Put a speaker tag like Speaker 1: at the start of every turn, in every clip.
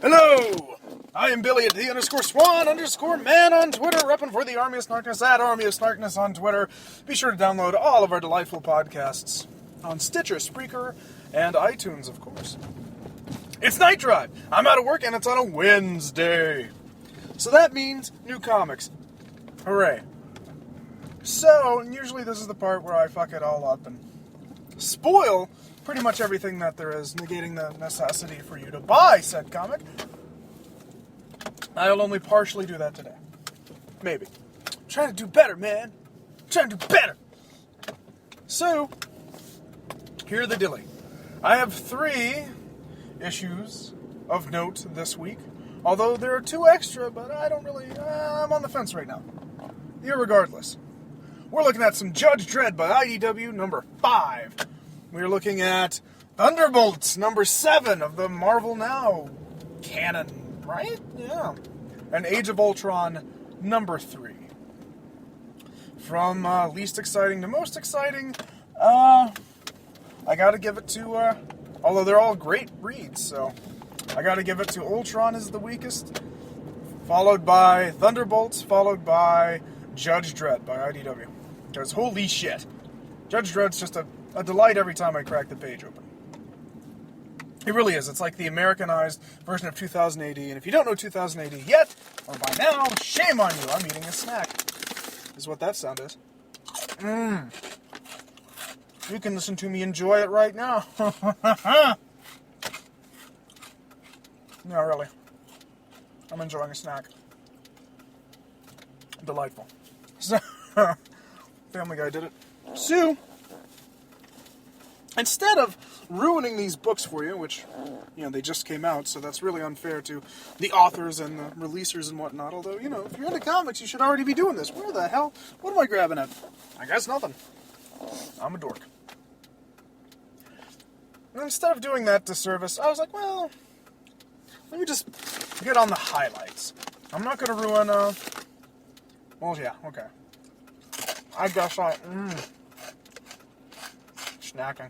Speaker 1: Hello! I am Billy at _Swan_man on Twitter, repping for the Army of Snarkness at Army of Snarkness on Twitter. Be sure to download all of our delightful podcasts on Stitcher, Spreaker, and iTunes, of course. It's Night Drive! I'm out of work and it's on a Wednesday. So that means new comics. Hooray. So, usually this is the part where I fuck it all up and spoil pretty much everything that there is, negating the necessity for you to buy said comic. I'll only partially do that today. Maybe. I'm trying to do better, man. I'm trying to do better. So, here are the dilly. I have 3 issues of note this week. Although there are 2 extra, but I don't really... I'm on the fence right now. Irregardless. We're looking at some Judge Dredd by IDW, number 5. We're looking at Thunderbolts, number 7 of the Marvel Now canon, right? Yeah. And Age of Ultron, number 3. From least exciting to most exciting, I gotta give it to, although they're all great reads, so I gotta give it to Ultron is the weakest, followed by Thunderbolts, followed by Judge Dredd by IDW. Because holy shit, Judge Dredd's just a delight every time I crack the page open. It really is. It's like the Americanized version of 2000 AD, and if you don't know 2000 AD yet, or by now, shame on you, I'm eating a snack. Is what that sound is. You can listen to me enjoy it right now. No, really. I'm enjoying a snack. Delightful. So, Family Guy did it. So, instead of ruining these books for you, which, they just came out, so that's really unfair to the authors and the releasers and whatnot, although, if you're into comics, you should already be doing this. Where the hell? What am I grabbing at? I guess nothing. I'm a dork. And instead of doing that disservice, I was like, well, let me just get on the highlights. I'm not going to ruin, well, yeah, okay. I guess snacking.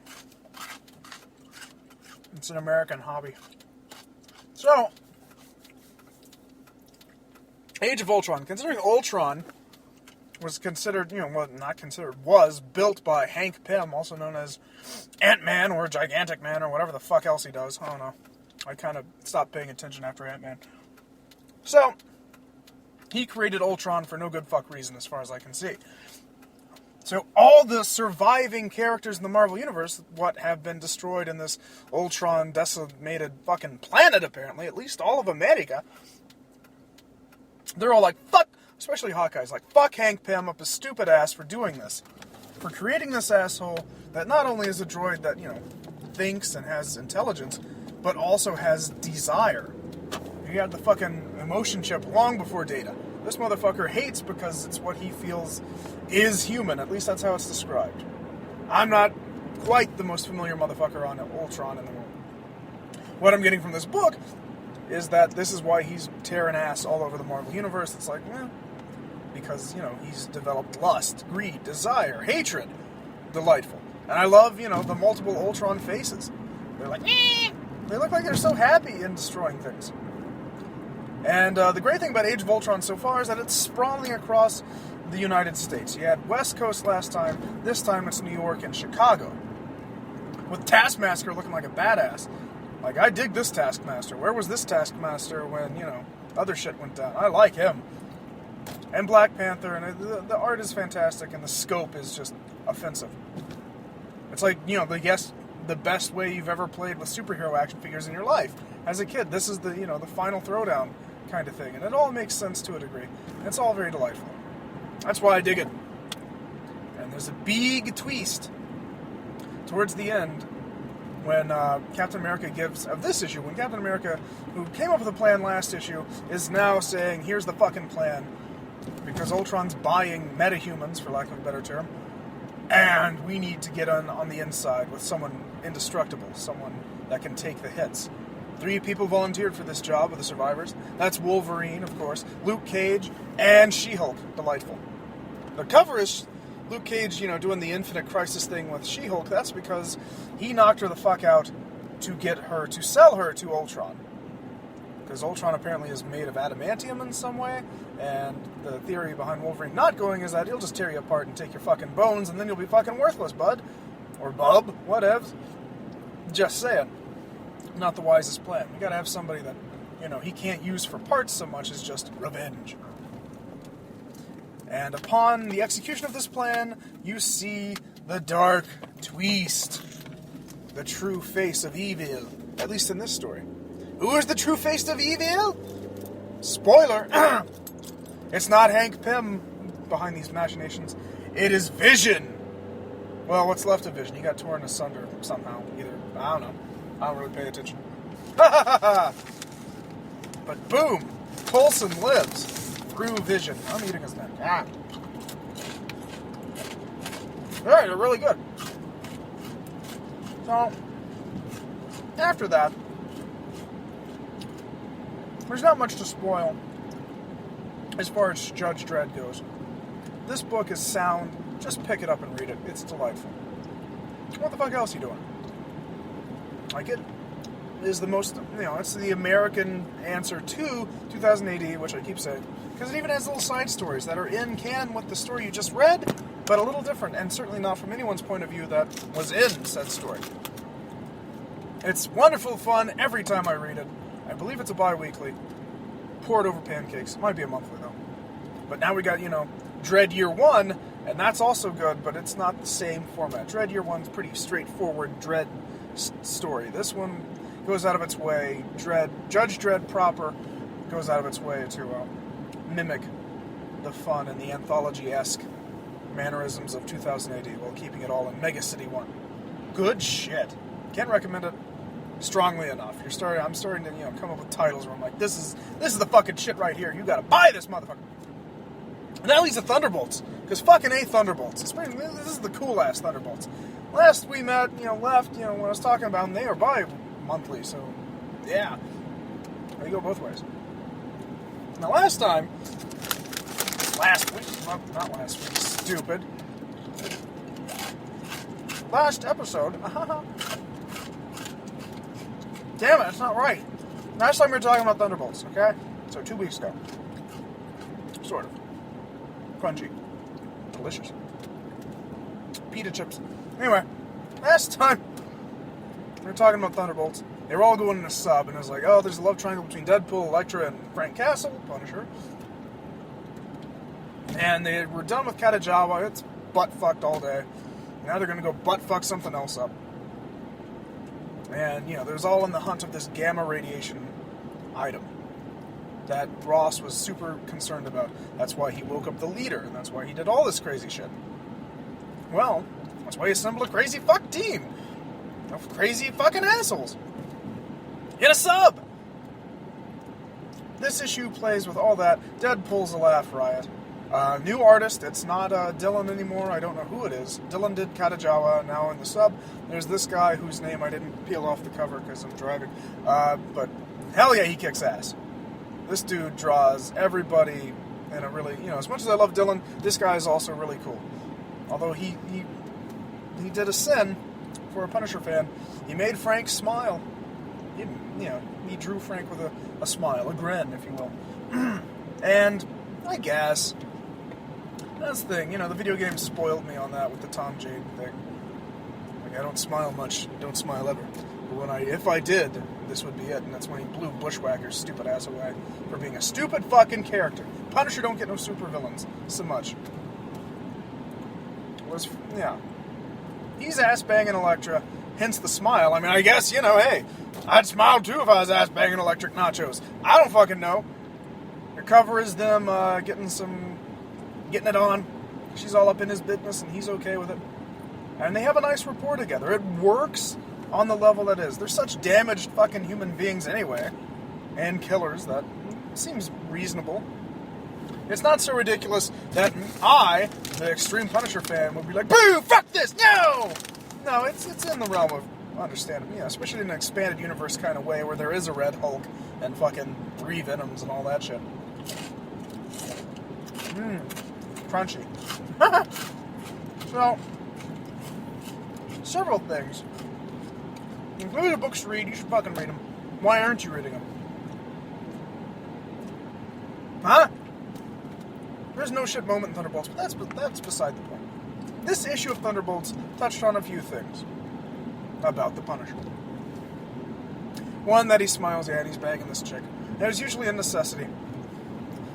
Speaker 1: It's an American hobby. So, Age of Ultron. Considering Ultron was considered, not considered, was built by Hank Pym, also known as Ant-Man or Gigantic Man or whatever the fuck else he does. I don't know. I kind of stopped paying attention after Ant-Man. So, he created Ultron for no good fuck reason as far as I can see. So all the surviving characters in the Marvel Universe, what have been destroyed in this Ultron decimated fucking planet, apparently, at least all of America, they're all like, fuck, especially Hawkeye's like, fuck Hank Pym up his stupid ass for doing this. For creating this asshole that not only is a droid that, thinks and has intelligence, but also has desire. He had the fucking emotion chip long before Data. This motherfucker hates because it's what he feels is human. At least that's how it's described. I'm not quite the most familiar motherfucker on Ultron in the world. What I'm getting from this book is that this is why he's tearing ass all over the Marvel Universe. It's like, because, he's developed lust, greed, desire, hatred. Delightful. And I love, the multiple Ultron faces. They're like, They look like they're so happy in destroying things. And the great thing about Age of Ultron so far is that it's sprawling across the United States. You had West Coast last time. This time it's New York and Chicago. With Taskmaster looking like a badass. Like, I dig this Taskmaster. Where was this Taskmaster when, other shit went down? I like him. And Black Panther, and the art is fantastic, and the scope is just offensive. It's like, the best way you've ever played with superhero action figures in your life. As a kid, this is the final throwdown kind of thing. And it all makes sense to a degree. It's all very delightful. That's why I dig it. And there's a big twist towards the end when Captain America when Captain America, who came up with a plan last issue, is now saying, here's the fucking plan. Because Ultron's buying metahumans, for lack of a better term. And we need to get on the inside with someone indestructible, someone that can take the hits. 3 people volunteered for this job of the survivors. That's Wolverine, of course, Luke Cage, and She-Hulk. Delightful. The cover is Luke Cage, doing the Infinite Crisis thing with She-Hulk. That's because he knocked her the fuck out to get her, to sell her to Ultron. because Ultron apparently is made of adamantium in some way, and the theory behind Wolverine not going is that he'll just tear you apart and take your fucking bones, and then you'll be fucking worthless, bud. Or bub, whatevs. Just saying. Not the wisest plan. You gotta have somebody that, he can't use for parts so much as just revenge. And upon the execution of this plan, you see the dark Twist, the true face of evil, at least in this story. Who is the true face of evil? Spoiler! It's not Hank Pym behind these machinations. It is Vision. Well, what's left of Vision? He got torn asunder somehow. Either, I don't know. I don't really pay attention. But boom! Coulson lives through Vision. I'm eating his neck. Alright, they're really good. So, after that, there's not much to spoil as far as Judge Dredd goes. This book is sound. Just pick it up and read it. It's delightful. What the fuck else are you doing? Like, it is the most, it's the American answer to 2000 AD, which I keep saying, because it even has little side stories that are in canon with the story you just read, but a little different, and certainly not from anyone's point of view that was in said story. It's wonderful fun every time I read it. I believe it's a bi-weekly. Pour it over pancakes. Might be a monthly, though. But now we got, Dredd Year 1, and that's also good, but it's not the same format. Dredd Year 1's pretty straightforward Dredd story. This one goes out of its way. Judge Dredd proper goes out of its way to mimic the fun and the anthology-esque mannerisms of 2000 AD while keeping it all in Mega City 1. Good shit. Can't recommend it strongly enough. I'm starting to come up with titles where I'm like, this is the fucking shit right here. You gotta buy this motherfucker. And that leads to Thunderbolts, because fucking A Thunderbolts. This is the cool ass Thunderbolts. Last we met, left, when I was talking about them, they are bi-monthly, so yeah, they go both ways. Now last week, stupid. Last episode, damn it, it's not right. Last time we were talking about Thunderbolts, okay? So 2 weeks ago. Sort of. Crunchy. Delicious. Pita chips. Anyway, last time we were talking about Thunderbolts. They were all going in a sub, and it was like, oh, there's a love triangle between Deadpool, Elektra, and Frank Castle, Punisher. And they were done with Katajawa. It's butt-fucked all day. Now they're going to go butt-fuck something else up. And, there's all in the hunt of this gamma radiation item that Ross was super concerned about. That's why he woke up the leader, and that's why he did all this crazy shit. Well, that's why he assembled a crazy fuck team of crazy fucking assholes in a sub. This issue plays with all that. Deadpool's a laugh riot. New artist. It's not Dylan anymore. I don't know who it is. Dylan did Katajawa. Now in the sub, there's this guy whose name I didn't peel off the cover because I'm driving. But hell yeah, he kicks ass. This dude draws everybody in a really, as much as I love Dylan, this guy is also really cool. Although he did a sin for a Punisher fan. He made Frank smile. He drew Frank with a smile, a grin, if you will. And I guess that's the thing. The video game spoiled me on that with the Tom Jade thing. Like, I don't smile much. Don't smile ever. But if I did, this would be it. And that's when he blew Bushwhacker's stupid ass away for being a stupid fucking character. Punisher don't get no supervillains so much. He's ass-banging Elektra, hence the smile. I mean, I guess, hey, I'd smile too if I was ass-banging electric nachos. I don't fucking know. Your cover is them getting it on. She's all up in his business, and he's okay with it. And they have a nice rapport together. It works on the level that is. They're such damaged fucking human beings anyway, and killers, that seems reasonable. It's not so ridiculous that I, the extreme Punisher fan, would be like, boo, fuck this, no! No, it's in the realm of understanding, especially in an expanded universe kind of way where there is a Red Hulk and fucking 3 Venoms and all that shit. Crunchy. So, several things. Including the books to read, you should fucking read them. Why aren't you reading them? Huh? There's no shit moment in Thunderbolts, but that's beside the point. This issue of Thunderbolts touched on a few things about the Punisher. One, that he smiles, and he's bagging this chick. There's usually a necessity.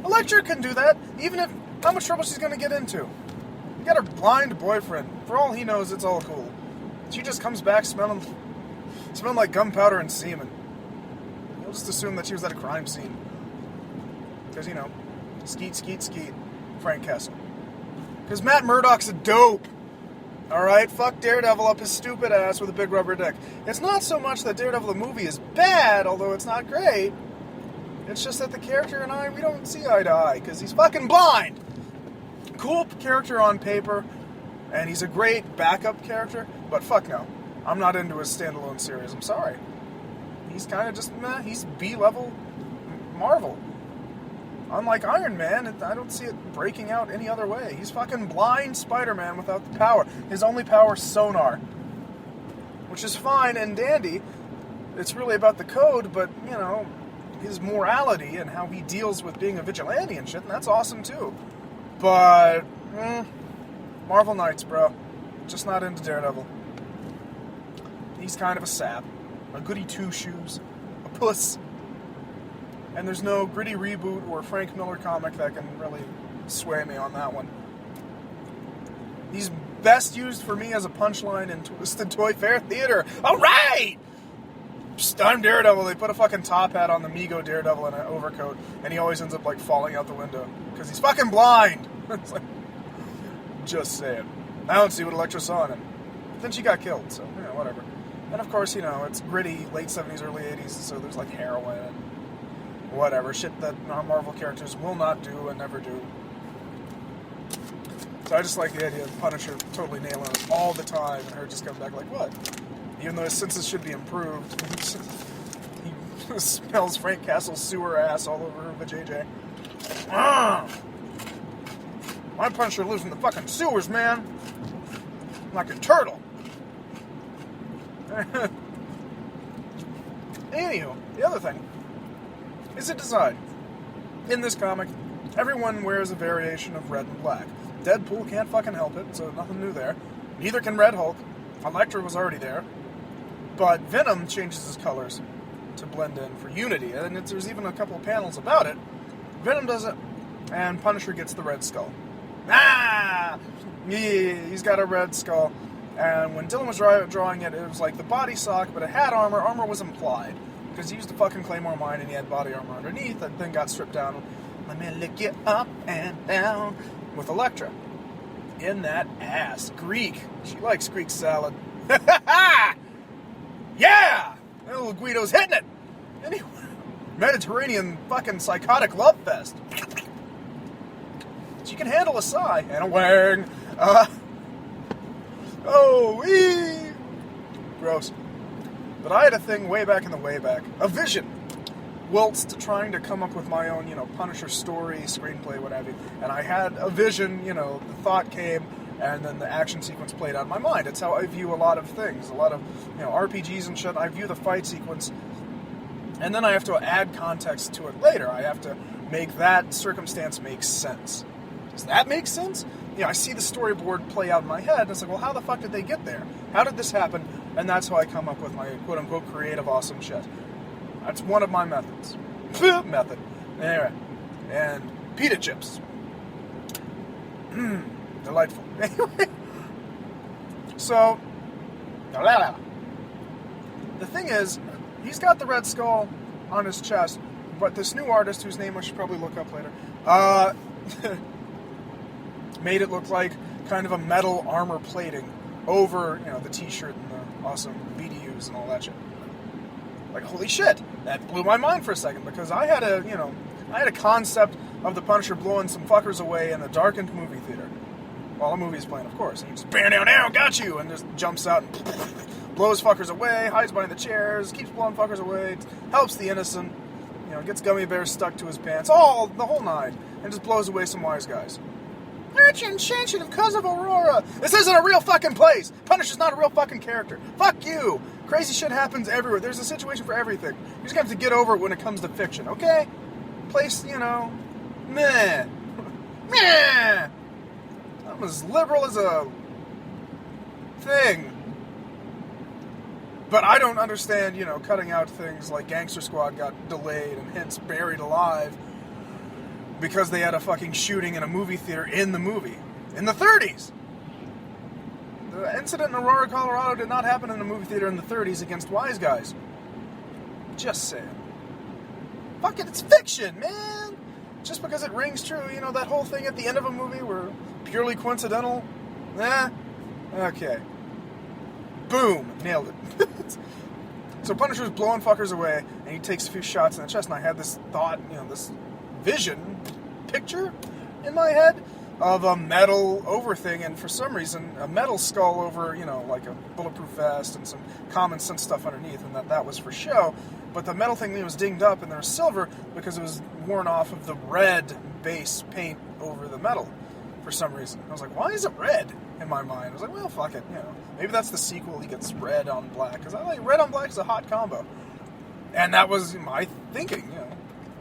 Speaker 1: Elektra can do that, even if how much trouble she's going to get into. You got her blind boyfriend. For all he knows, it's all cool. She just comes back smelling like gunpowder and semen. He'll just assume that she was at a crime scene. Because, skeet, skeet, skeet. Frank Castle. Because Matt Murdock's a dope. Alright, fuck Daredevil up his stupid ass with a big rubber dick. It's not so much that Daredevil the movie is bad, although it's not great. It's just that the character and I, we don't see eye to eye, because he's fucking blind! Cool character on paper, and he's a great backup character, but fuck no. I'm not into his standalone series, I'm sorry. He's kind of just, he's B-level Marvel. Unlike Iron Man, I don't see it breaking out any other way. He's fucking blind Spider-Man without the power. His only power is sonar. Which is fine and dandy. It's really about the code, but, his morality and how he deals with being a vigilante and shit, and that's awesome too. But, Marvel Knights, bro. Just not into Daredevil. He's kind of a sap. A goody two-shoes. A puss. And there's no gritty reboot or Frank Miller comic that can really sway me on that one. He's best used for me as a punchline in Twisted Toy Fair Theater. Alright! I'm Daredevil. They put a fucking top hat on the Mego Daredevil and an overcoat, and he always ends up, falling out the window. Because he's fucking blind! It's like, just saying. I don't see what Elektra saw in him. Then she got killed, so, whatever. And of course, it's gritty, late 70s, early 80s, so there's, heroin and whatever, shit that non-Marvel characters will not do and never do. So I just like the idea of Punisher totally nailing it all the time, and her just coming back like, what? Even though his senses should be improved. He smells Frank Castle's sewer ass all over her vajayjay. My Punisher lives in the fucking sewers, man! Like a turtle. Anywho, the other thing is a design. In this comic, everyone wears a variation of red and black. Deadpool can't fucking help it, so nothing new there. Neither can Red Hulk. Elektra was already there. But Venom changes his colors to blend in for unity, and there's even a couple of panels about it. Venom does it, and Punisher gets the Red Skull. Yeah, he's got a red skull. And when Dylan was drawing it, it was like the body sock, but it had armor. Armor was implied. Because he used the fucking Claymore mine and he had body armor underneath that then got stripped down. Let me lick you up and down with Elektra. In that ass. Greek. She likes Greek salad. Yeah! Little Guido's hitting it! Anyway, Mediterranean fucking psychotic love fest. She can handle a sigh and a wang. Gross. But I had a thing way back in the way back. A vision. Whilst trying to come up with my own, Punisher story, screenplay, what have you. And I had a vision, the thought came, and then the action sequence played out in my mind. It's how I view a lot of things. A lot of, RPGs and shit. I view the fight sequence, and then I have to add context to it later. I have to make that circumstance make sense. Does that make sense? I see the storyboard play out in my head, and it's like, well, how the fuck did they get there? How did this happen? And that's how I come up with my quote-unquote creative awesome shit. That's one of my methods. Method. Anyway. And pita chips. Delightful. Anyway. So, the thing is, he's got the red skull on his chest, but this new artist, whose name I should probably look up later, made it look like kind of a metal armor plating over, the t-shirt and the awesome BDUs and all that shit. Like, holy shit, that blew my mind for a second, because I had a concept of the Punisher blowing some fuckers away in a darkened movie theater. While a movie's playing, of course. And he just, bam, down, down, got you! And just jumps out and blows fuckers away, hides behind the chairs, keeps blowing fuckers away, helps the innocent, gets gummy bears stuck to his pants, the whole nine, and just blows away some wise guys. Of Cause of Aurora! This isn't a real fucking place! Punisher's not a real fucking character. Fuck you! Crazy shit happens everywhere. There's a situation for everything. You just have to get over it when it comes to fiction, okay? Place, Meh. Meh. I'm as liberal as a thing. But I don't understand, cutting out things like Gangster Squad got delayed and hence buried alive because they had a fucking shooting in a movie theater in the movie. In the 30s! The incident in Aurora, Colorado did not happen in a movie theater in the 30s against wise guys. Just saying. Fuck it, it's fiction, man! Just because it rings true, that whole thing at the end of a movie were purely coincidental. Okay. Boom! Nailed it. So Punisher's blowing fuckers away, and he takes a few shots in the chest, and I had this thought, this vision, picture in my head of a metal over thing, and for some reason, a metal skull over, like a bulletproof vest and some common sense stuff underneath, and that was for show. But the metal thing was dinged up, and there was silver because it was worn off of the red base paint over the metal for some reason. I was like, why is it red? In my mind, I was like, well, fuck it, maybe that's the sequel. He gets red on black, because I like red on black is a hot combo, and that was my thinking.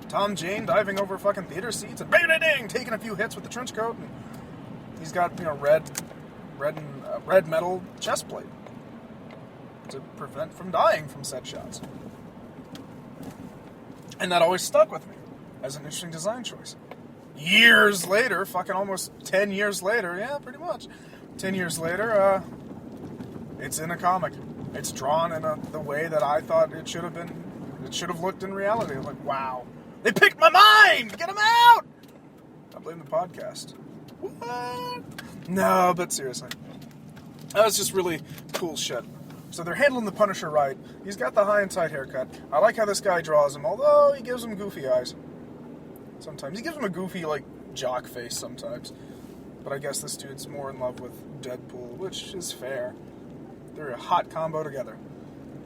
Speaker 1: Tom Jane diving over fucking theater seats and bang, taking a few hits with the trench coat, and he's got red metal chest plate to prevent from dying from said shots, and that always stuck with me as an interesting design choice. Years later, fucking almost 10 years later, yeah, pretty much. 10 years later, it's in a comic. It's drawn in the way that I thought it should have been. It should have looked in reality. I'm like, wow. They picked my mind! Get them out! I blame the podcast. What? No, but seriously. That was just really cool shit. So they're handling the Punisher right. He's got the high and tight haircut. I like how this guy draws him, although he gives him goofy eyes. Sometimes. He gives him a goofy, jock face sometimes. But I guess this dude's more in love with Deadpool, which is fair. They're a hot combo together.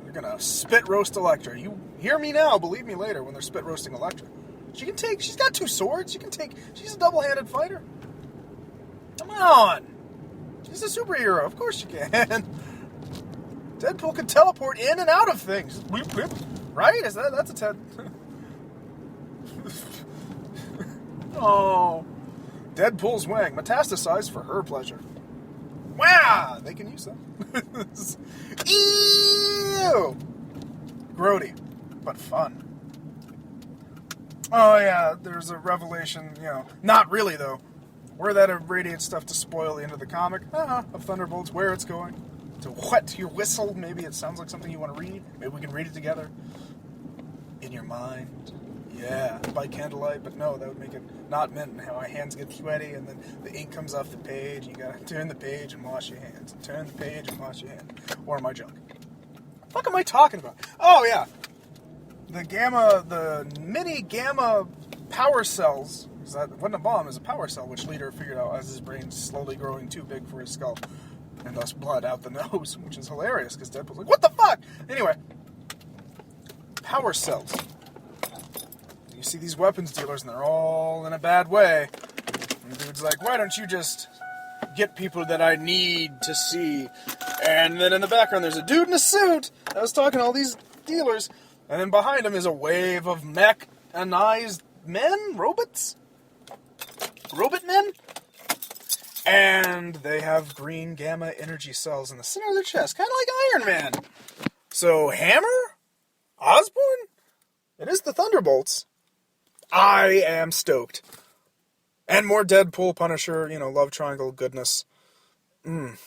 Speaker 1: They're gonna spit roast Elektra. You hear me now, believe me later when they're spit roasting Elektra. She's got two swords. She's a double-handed fighter. Come on. She's a superhero. Of course she can. Deadpool can teleport in and out of things. Right? That's a Ted. Oh. Deadpool's wang, metastasized for her pleasure. Wow! They can use them. Ew! Grody, but fun. Oh yeah, there's a revelation, not really though. Where that irradiates stuff to spoil the end of the comic, of Thunderbolts, where it's going. To whet your whistle, maybe it sounds like something you want to read. Maybe we can read it together. In your mind. Yeah, by candlelight, but no, that would make it not mint, and how my hands get sweaty, and then the ink comes off the page, and you gotta turn the page and wash your hands. Turn the page and wash your hands. Or am I drunk? What the fuck am I talking about? Oh, yeah. The mini gamma power cells, because that wasn't a bomb, it was a power cell, which Leader figured out as his brain's slowly growing too big for his skull, and thus blood out the nose, which is hilarious, because Deadpool's like, what the fuck? Anyway, power cells. You see these weapons dealers, and they're all in a bad way. And the dude's like, why don't you just get people that I need to see? And then in the background, there's a dude in a suit that was talking to all these dealers. And then behind him is a wave of mechanized men? Robots? Robot men? And they have green gamma energy cells in the center of their chest, kind of like Iron Man. So, Hammer? Osborn? It is the Thunderbolts. I am stoked. And more Deadpool, Punisher, love triangle goodness. It's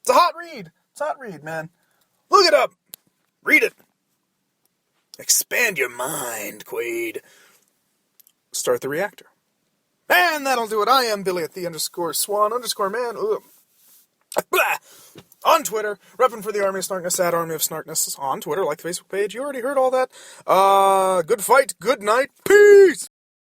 Speaker 1: a hot read. It's a hot read, man. Look it up. Read it. Expand your mind, Quaid. Start the reactor. And that'll do it. I am Billy at _Swan_man. Ugh. Blah. On Twitter, repping for the Army of Snarkness at Army of Snarkness on Twitter, like the Facebook page. You already heard all that. Good fight, good night, peace!